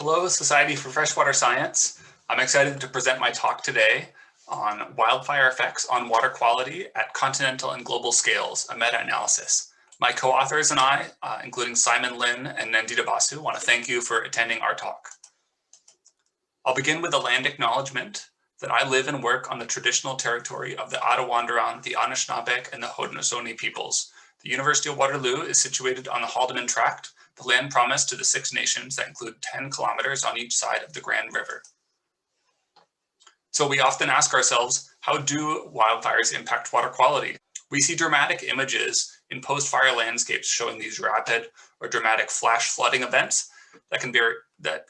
Hello, Society for Freshwater Science. I'm excited to present my talk today on wildfire effects on water quality at continental and global scales, a meta-analysis. My co-authors and I, including Simon Lin and Nandita Basu, want to thank you for attending our talk. I'll begin with a land acknowledgement that I live and work on the traditional territory of the Attawandaron, the Anishinaabe, and the Haudenosaunee peoples. The University of Waterloo is situated on the Haldeman Tract, the land promised to the Six Nations that include 10 kilometers on each side of the Grand River. So we often ask ourselves, how do wildfires impact water quality? We see dramatic images in post-fire landscapes showing these rapid or dramatic flash flooding events that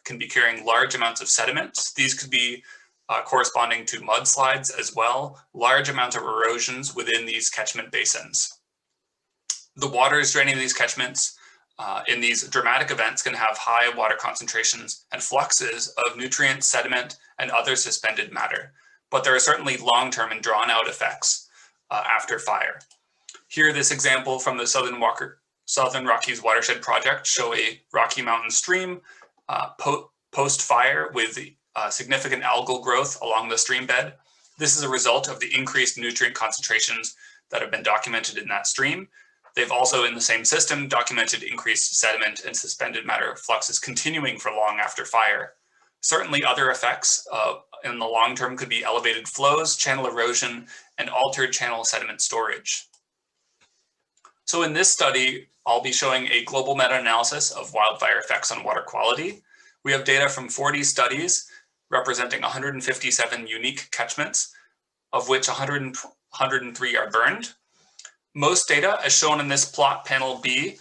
can be carrying large amounts of sediments. These could be corresponding to mudslides as well, large amounts of erosions within these catchment basins. The waters draining these catchments in these dramatic events can have high water concentrations and fluxes of nutrients, sediment, and other suspended matter. But there are certainly long-term and drawn-out effects after fire. Here, this example from the Southern Rockies Watershed Project show a Rocky Mountain stream post-fire with significant algal growth along the stream bed. This is a result of the increased nutrient concentrations that have been documented in that stream. They've also, in the same system, documented increased sediment and suspended matter fluxes continuing for long after fire. Certainly other effects in the long term could be elevated flows, channel erosion, and altered channel sediment storage. So in this study, I'll be showing a global meta-analysis of wildfire effects on water quality. We have data from 40 studies representing 157 unique catchments, of which 103 are burned. Most data, as shown in this plot, panel B,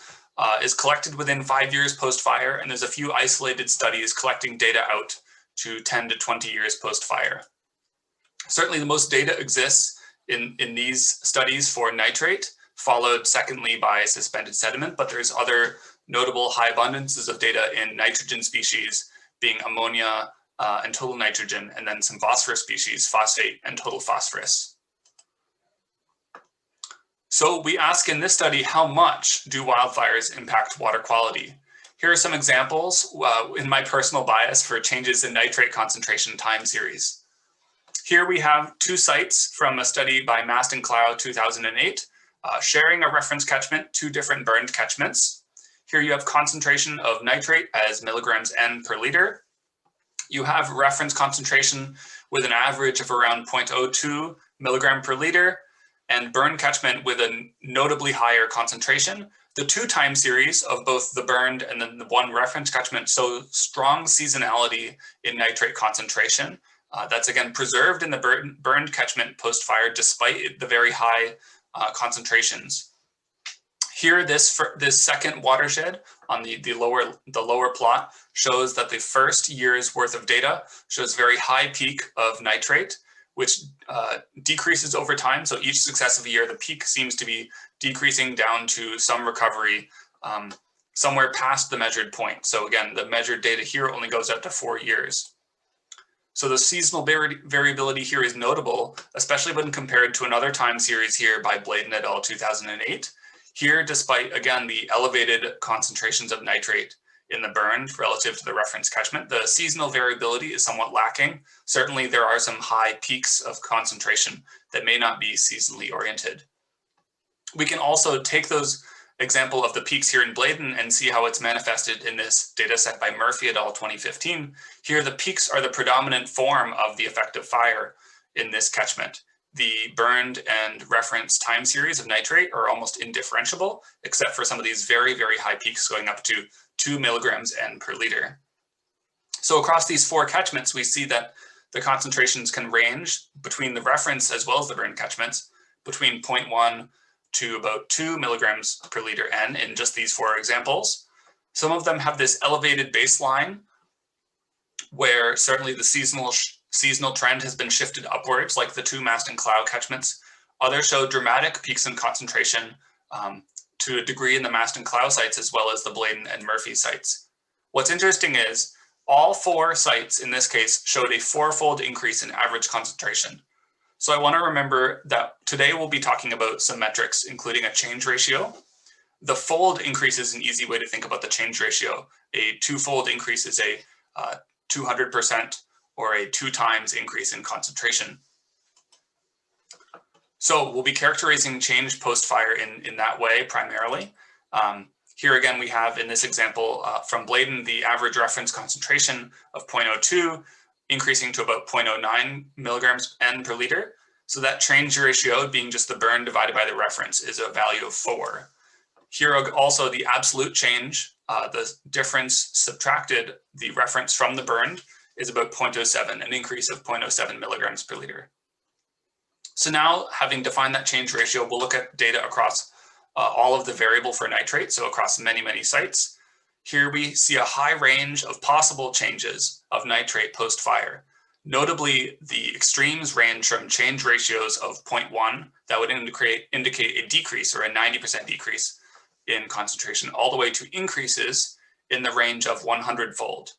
is collected within 5 years post-fire, and there's a few isolated studies collecting data out to 10 to 20 years post-fire. Certainly the most data exists in these studies for nitrate, followed secondly by suspended sediment, but there's other notable high abundances of data in nitrogen species, being ammonia and total nitrogen, and then some phosphorus species, phosphate and total phosphorus. So we ask in this study, how much do wildfires impact water quality? Here are some examples in my personal bias for changes in nitrate concentration time series. Here we have two sites from a study by Mast and Clow 2008, sharing a reference catchment, two different burned catchments. Here you have concentration of nitrate as milligrams N per liter. You have reference concentration with an average of around 0.02 milligram per liter, and burn catchment with a notably higher concentration. The two time series of both the burned and then the one reference catchment show strong seasonality in nitrate concentration. That's again preserved in the burned catchment post-fire despite the very high concentrations. Here, this second watershed on the lower plot shows that the first year's worth of data shows very high peak of nitrate, which decreases over time. So each successive year, the peak seems to be decreasing down to some recovery somewhere past the measured point. So again, the measured data here only goes up to 4 years. So the seasonal variability here is notable, especially when compared to another time series here by Bladen et al. 2008. Here, despite, again, the elevated concentrations of nitrate in the burned relative to the reference catchment, the seasonal variability is somewhat lacking. Certainly there are some high peaks of concentration that may not be seasonally oriented. We can also take those example of the peaks here in Bladen and see how it's manifested in this data set by Murphy et al. 2015. Here the peaks are the predominant form of the effect of fire in this catchment. The burned and reference time series of nitrate are almost indifferentiable, except for some of these very, very high peaks going up to 2 milligrams N per liter. So across these 4 catchments, we see that the concentrations can range between the reference as well as the burned catchments between 0.1 to about 2 milligrams per liter N in just these 4 examples. Some of them have this elevated baseline where certainly the seasonal trend has been shifted upwards, like the 2 Mast and Clow catchments. Others show dramatic peaks in concentration to a degree in the Mast and Clow sites as well as the Bladen and Murphy sites. What's interesting is all 4 sites in this case showed a 4-fold increase in average concentration. So I want to remember that today we'll be talking about some metrics, including a change ratio. The fold increase is an easy way to think about the change ratio. A 2-fold increase is a 200% or a 2 times increase in concentration. So we'll be characterizing change post-fire in that way primarily. Here again, we have in this example from Bladen, the average reference concentration of 0.02, increasing to about 0.09 milligrams N per liter. So that change ratio, being just the burn divided by the reference, is a value of 4. Here also the absolute change, the difference subtracted the reference from the burned, is about 0.07, an increase of 0.07 milligrams per liter. So now, having defined that change ratio, we'll look at data across all of the variable for nitrate, so across many, many sites. Here we see a high range of possible changes of nitrate post-fire. Notably, the extremes range from change ratios of 0.1 that would indicate a decrease or a 90% decrease in concentration, all the way to increases in the range of 100-fold.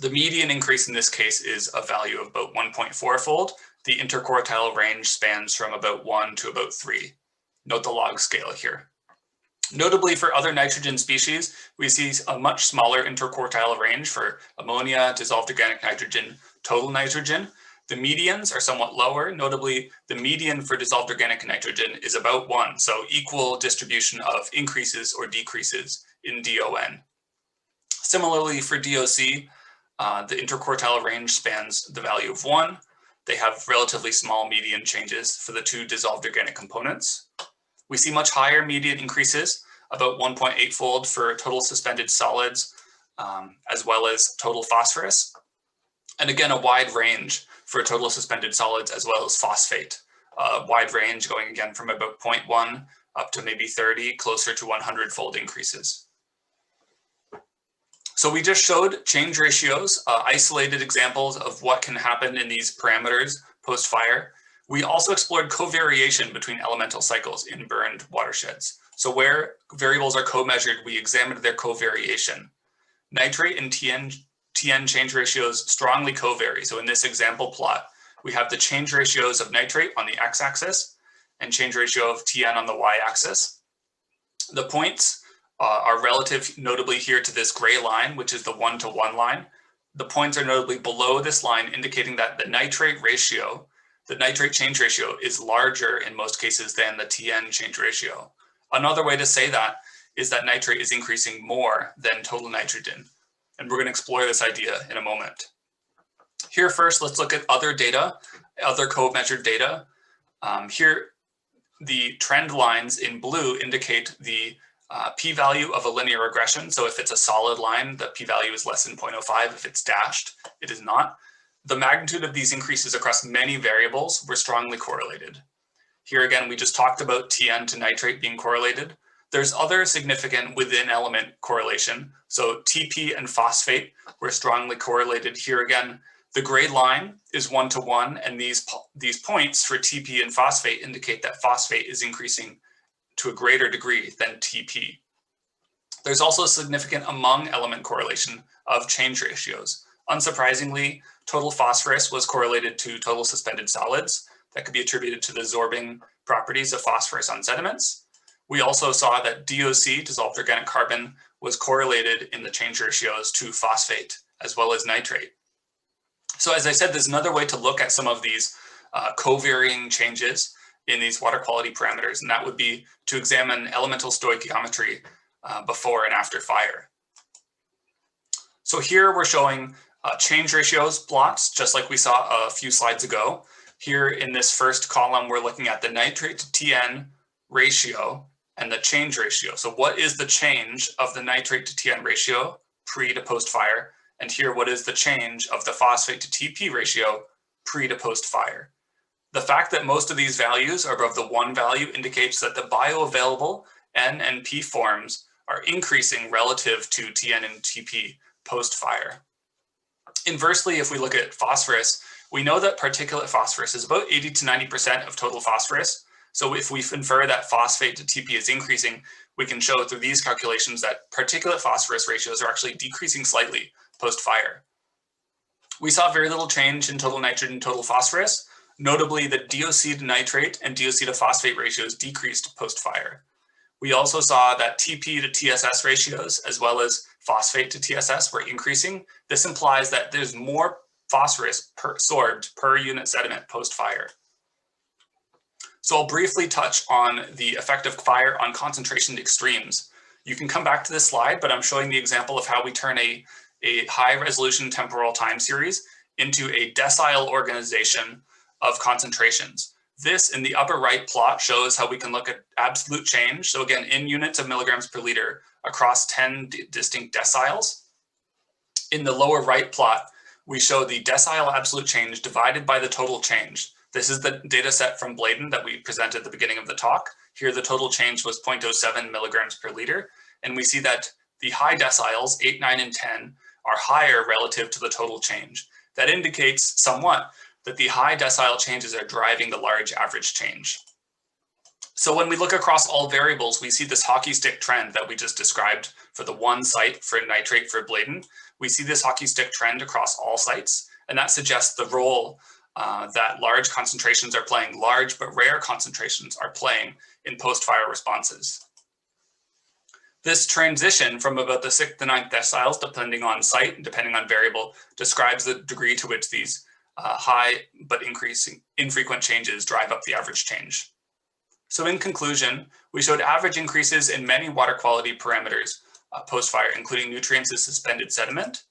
The median increase in this case is a value of about 1.4-fold. The interquartile range spans from about 1 to about 3. Note the log scale here. Notably, for other nitrogen species, we see a much smaller interquartile range for ammonia, dissolved organic nitrogen, total nitrogen. The medians are somewhat lower. Notably, the median for dissolved organic nitrogen is about 1, so equal distribution of increases or decreases in DON. Similarly, for DOC, the interquartile range spans the value of 1. They have relatively small median changes for the 2 dissolved organic components. We see much higher median increases, about 1.8-fold for total suspended solids, as well as total phosphorus. And again, a wide range for total suspended solids as well as phosphate. A wide range going again from about 0.1 up to maybe 30, closer to 100-fold increases. So we just showed change ratios, isolated examples of what can happen in these parameters post-fire. We also explored covariation between elemental cycles in burned watersheds. So where variables are co-measured, we examined their covariation. Nitrate and TN change ratios strongly covary. So in this example plot, we have the change ratios of nitrate on the x-axis and change ratio of TN on the y-axis. The points are relative notably here to this gray line, which is the 1-to-1 line. The points are notably below this line, indicating that the nitrate ratio, the nitrate change ratio, is larger in most cases than the TN change ratio. Another way to say that is that nitrate is increasing more than total nitrogen. And we're going to explore this idea in a moment. Here first, let's look at other data, other co-measured data. Here, the trend lines in blue indicate the p-value of a linear regression. So if it's a solid line, the p-value is less than 0.05. If it's dashed, it is not. The magnitude of these increases across many variables were strongly correlated. Here again, we just talked about TN to nitrate being correlated. There's other significant within element correlation. So TP and phosphate were strongly correlated. Here again, the gray line is 1-to-1, and these points for TP and phosphate indicate that phosphate is increasing to a greater degree than TP. There's also a significant among element correlation of change ratios. Unsurprisingly, total phosphorus was correlated to total suspended solids. That could be attributed to the sorbing properties of phosphorus on sediments. We also saw that DOC, dissolved organic carbon, was correlated in the change ratios to phosphate as well as nitrate. So as I said, there's another way to look at some of these covarying changes in these water quality parameters, and that would be to examine elemental stoichiometry before and after fire. So here we're showing change ratios plots, just like we saw a few slides ago. Here in this first column, we're looking at the nitrate to TN ratio and the change ratio. So what is the change of the nitrate to TN ratio pre to post fire? And here, what is the change of the phosphate to TP ratio pre to post fire? The fact that most of these values are above the 1 value indicates that the bioavailable N and P forms are increasing relative to TN and TP post fire. Inversely, if we look at phosphorus, we know that particulate phosphorus is about 80 to 90% of total phosphorus. So if we infer that phosphate to TP is increasing, we can show through these calculations that particulate phosphorus ratios are actually decreasing slightly post-fire. We saw very little change in total nitrogen, total phosphorus. Notably, the DOC to nitrate and DOC to phosphate ratios decreased post-fire. We also saw that TP to TSS ratios, as well as phosphate to TSS were increasing, this implies that there's more phosphorus absorbed per unit sediment post-fire. So I'll briefly touch on the effect of fire on concentration extremes. You can come back to this slide, but I'm showing the example of how we turn a high resolution temporal time series into a decile organization of concentrations. This in the upper right plot shows how we can look at absolute change. So again, in units of milligrams per liter across 10 distinct deciles. In the lower right plot, we show the decile absolute change divided by the total change. This is the data set from Bladen that we presented at the beginning of the talk. Here, the total change was 0.07 milligrams per liter. And we see that the high deciles, 8, 9, and 10, are higher relative to the total change. That indicates somewhat that the high decile changes are driving the large average change. So when we look across all variables, we see this hockey stick trend that we just described for the one site for nitrate for Bladen. We see this hockey stick trend across all sites, and that suggests the role that large concentrations are playing, large but rare concentrations are playing in post-fire responses. This transition from about the 6th to 9th deciles, depending on site and depending on variable, describes the degree to which these high but increasing infrequent changes drive up the average change. So in conclusion, we showed average increases in many water quality parameters post-fire, including nutrients in suspended sediment.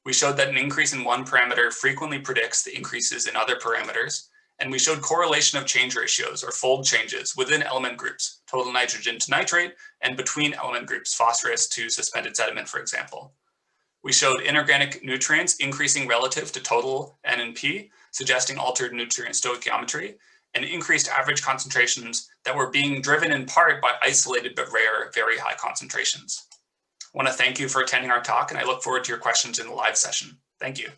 We showed that an increase in one parameter frequently predicts the increases in other parameters. And we showed correlation of change ratios or fold changes within element groups, total nitrogen to nitrate, and between element groups, phosphorus to suspended sediment, for example. We showed inorganic nutrients increasing relative to total N and P, suggesting altered nutrient stoichiometry, and increased average concentrations that were being driven in part by isolated but rare, very high concentrations. I want to thank you for attending our talk, and I look forward to your questions in the live session. Thank you.